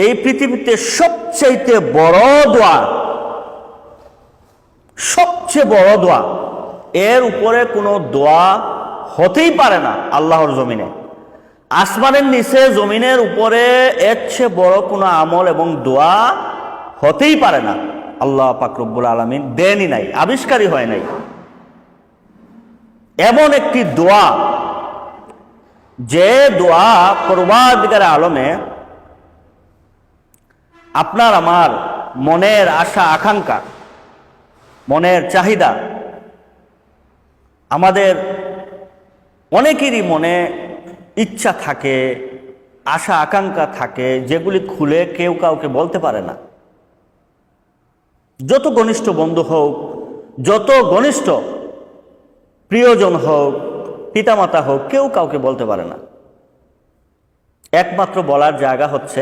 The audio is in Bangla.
এই পৃথিবীতে সবচেয়ে বড় দোয়া, সবচেয়ে বড় দোয়া, এর উপরে কোনো দোয়া হতেই পারে না আল্লাহর জমিনে। আসমানের নিচে জমিনের উপরে এর চেয়ে বড় কোনো আমল এবং দোয়া হতেই পারে না। আল্লাহ পাক রব্বুল আলামিন দেনই নাই, আবিষ্কারই হয় নাই। এমন একটি দোয়া, যে দোয়া পরওয়ারদিগার আলমে আপনার আমার মনের আশা আকাঙ্ক্ষা, মনের চাহিদা, আমাদের অনেকেরই মনে ইচ্ছা থাকে, আশা আকাঙ্ক্ষা থাকে, যেগুলি খুলে কেউ কাউকে বলতে পারে না। যত ঘনিষ্ঠ বন্ধু হোক, যত ঘনিষ্ঠ প্রিয়জন হোক, পিতামাতা হোক, কেউ কাউকে বলতে পারে না। একমাত্র বলার জায়গা হচ্ছে